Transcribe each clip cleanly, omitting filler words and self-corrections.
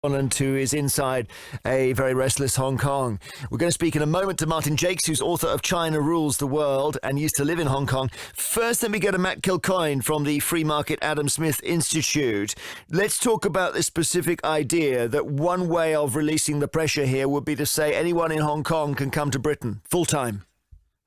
Who is inside a very restless Hong Kong. We're going to speak in a moment to Martin Jakes, who's author of China Rules the World and used to live in Hong Kong. First, let me go to Matt Kilcoyne from the Free Market Adam Smith Institute. Let's talk about this specific idea that one way of releasing the pressure here would be to say anyone in Hong Kong can come to Britain full time.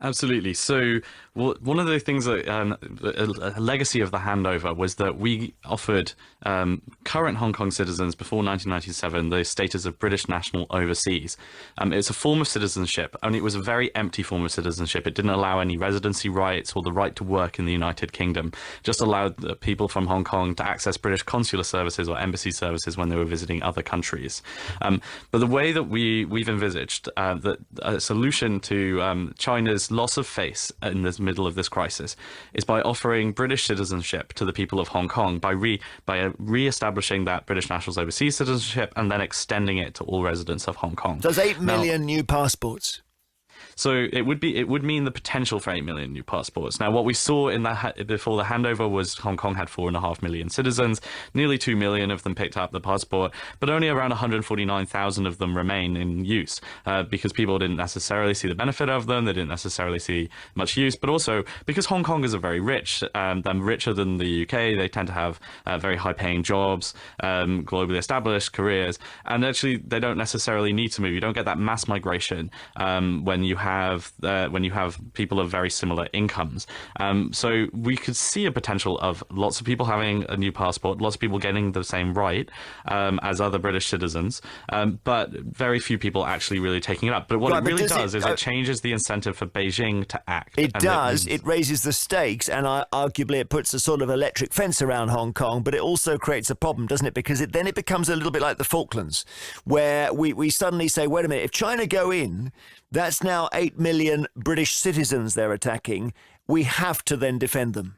Absolutely. So one of the things that a legacy of the handover was that we offered current Hong Kong citizens before 1997 the status of British national overseas. It's a form of citizenship, and it was a very empty form of citizenship. It didn't allow any residency rights or the right to work in the United Kingdom. It just allowed the people from Hong Kong to access British consular services or embassy services when they were visiting other countries. But the way that we've envisaged that a solution to China's loss of face in the middle of this crisis is by offering British citizenship to the people of Hong Kong by re-establishing that British nationals overseas citizenship and then extending it to all residents of Hong Kong. There's 8 million new passports. So it would mean the potential for 8 million new passports. Now, what we saw in before the handover was Hong Kong had 4.5 million citizens. Nearly 2 million of them picked up the passport, but only around 149,000 of them remain in use because people didn't necessarily see the benefit of them. They didn't necessarily see much use, but also because Hong Kongers are very rich, they're richer than the UK. They tend to have very high-paying jobs, globally established careers, and actually they don't necessarily need to move. You don't get that mass migration when you have people of very similar incomes. So we could see a potential of lots of people having a new passport, lots of people getting the same right as other British citizens, but very few people actually really taking it up. But what it really does is it changes the incentive for Beijing to act. It does. It raises the stakes, and arguably it puts a sort of electric fence around Hong Kong, but it also creates a problem, doesn't it? Because then it becomes a little bit like the Falklands, where we suddenly say, wait a minute, if China go in, that's now 8 million British citizens they're attacking. We have to then defend them.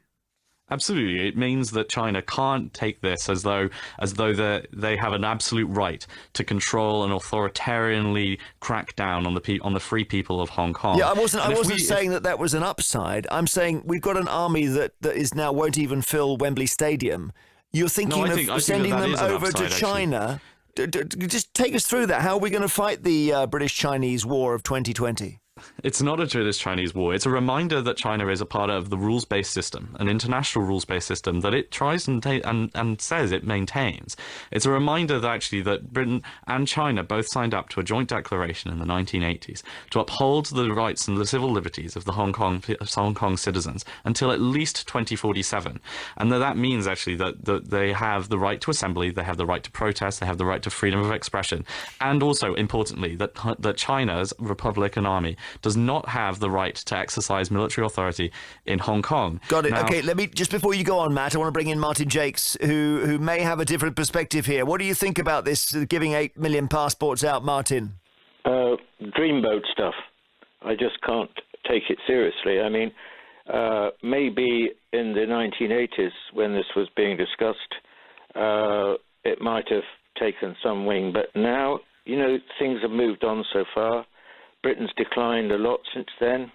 Absolutely. It means that China can't take this as though they have an absolute right to control and authoritarianly crack down on the free people of Hong Kong. Yeah, I wasn't saying that was an upside. I'm saying we've got an army that is now won't even fill Wembley Stadium. You're thinking of sending them over to China. Just take us through that. How are we going to fight the British-Chinese war of 2020? It's not a British-Chinese war. It's a reminder that China is a part of the rules-based system, an international rules-based system that it tries and says it maintains. It's a reminder that actually that Britain and China both signed up to a joint declaration in the 1980s to uphold the rights and the civil liberties of the Hong Kong citizens until at least 2047. And that means actually that they have the right to assembly, they have the right to protest, they have the right to freedom of expression, and also, importantly, that China's Republican Army does not have the right to exercise military authority in Hong Kong. Got it. Now, okay, let me, just before you go on, Matt, I want to bring in Martin Jakes, who may have a different perspective here. What do you think about this, giving 8 million passports out, Martin? Dreamboat stuff. I just can't take it seriously. I mean, maybe in the 1980s, when this was being discussed, it might have taken some wing, but now, things have moved on so far. Britain's declined a lot since then.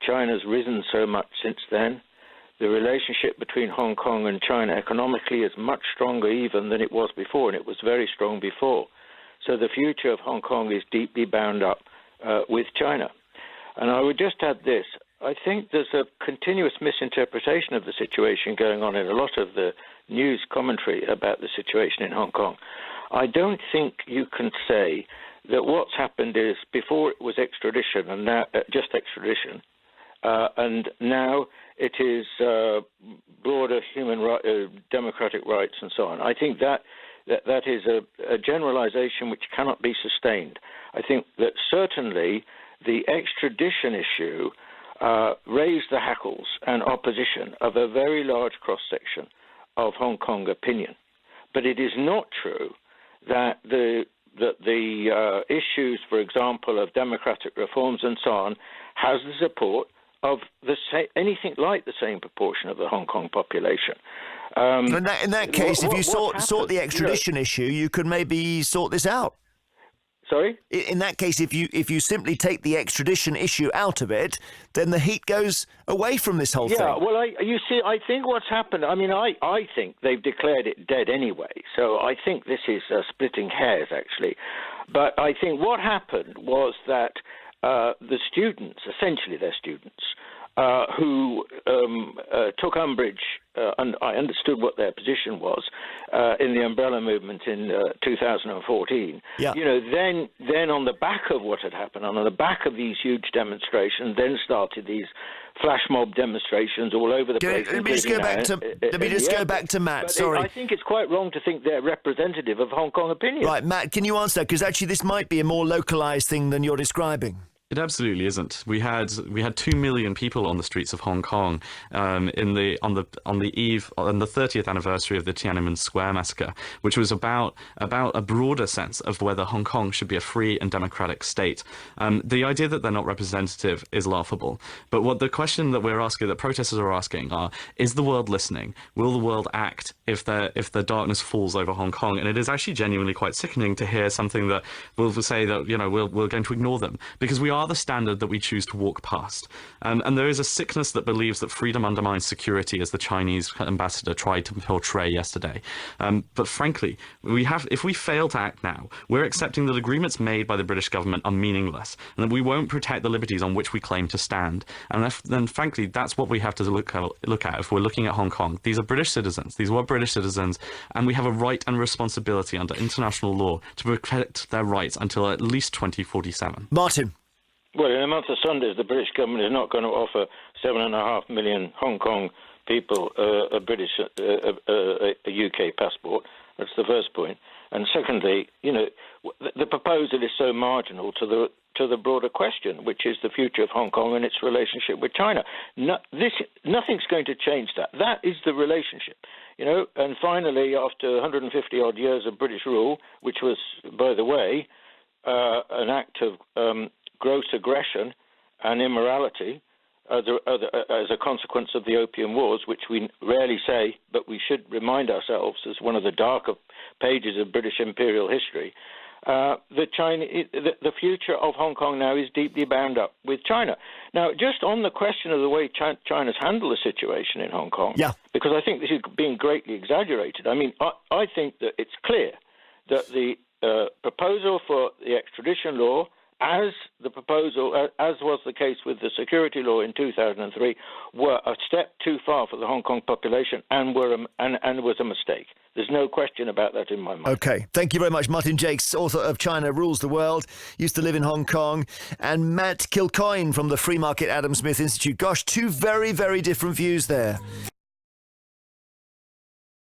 China's risen so much since then. The relationship between Hong Kong and China economically is much stronger even than it was before, and it was very strong before. So the future of Hong Kong is deeply bound up with China. And I would just add this. I think there's a continuous misinterpretation of the situation going on in a lot of the news commentary about the situation in Hong Kong. I don't think you can say that what's happened is before it was extradition and now just extradition, and now it is broader democratic rights and so on. I think that is a generalization which cannot be sustained. I think that certainly the extradition issue raised the hackles and opposition of a very large cross-section of Hong Kong opinion. But it is not true that the issues, for example, of democratic reforms and so on, has the support of anything like the same proportion of the Hong Kong population. In that case, if you sort the extradition issue, you could maybe sort this out. Sorry? In that case, if you simply take the extradition issue out of it, then the heat goes away from this whole thing. Yeah, well, I think what's happened, I think they've declared it dead anyway, so I think this is splitting hairs, actually. But I think what happened was that the students, essentially their students, who took umbrage, and I understood what their position was in the umbrella movement in 2014. Yeah. Then on the back of what had happened, on the back of these huge demonstrations, then started these flash mob demonstrations all over the place. Let me just go back to Matt. Sorry, I think it's quite wrong to think they're representative of Hong Kong opinion. Right, Matt, can you answer that? Because actually, this might be a more localized thing than you're describing. It absolutely isn't. We had 2 million people on the streets of Hong Kong on the 30th anniversary of the Tiananmen Square massacre, which was about a broader sense of whether Hong Kong should be a free and democratic state. The idea that they're not representative is laughable. But what the question that we're asking, that protesters are asking, is the world listening? Will the world act if the darkness falls over Hong Kong? And it is actually genuinely quite sickening to hear something that will say that we're going to ignore them, because we are the standard that we choose to walk past. And there is a sickness that believes that freedom undermines security, as the Chinese ambassador tried to portray yesterday. But frankly, if we fail to act now, we're accepting that agreements made by the British government are meaningless, and that we won't protect the liberties on which we claim to stand. And then frankly, that's what we have to look at if we're looking at Hong Kong. These are British citizens. These were British citizens, and we have a right and responsibility under international law to protect their rights until at least 2047. Martin. Well, in a month of Sundays, the British government is not going to offer 7.5 million Hong Kong people a UK passport. That's the first point. And secondly, the proposal is so marginal to the broader question, which is the future of Hong Kong and its relationship with China. Nothing's going to change that. That is the relationship. And finally, after 150 odd years of British rule, which was, by the way, an act of gross aggression and immorality as a consequence of the Opium Wars, which we rarely say, but we should remind ourselves as one of the darker pages of British imperial history. The future of Hong Kong now is deeply bound up with China. Now, just on the question of the way China's handled the situation in Hong Kong, because I think this is being greatly exaggerated. I think that it's clear that the proposal for the extradition law, as was the case with the security law in 2003, were a step too far for the Hong Kong population and was a mistake. There's no question about that in my mind. Okay. Thank you very much. Martin Jakes, author of China Rules the World, used to live in Hong Kong. And Matt Kilcoyne from the Free Market Adam Smith Institute. Gosh, two very, very different views there.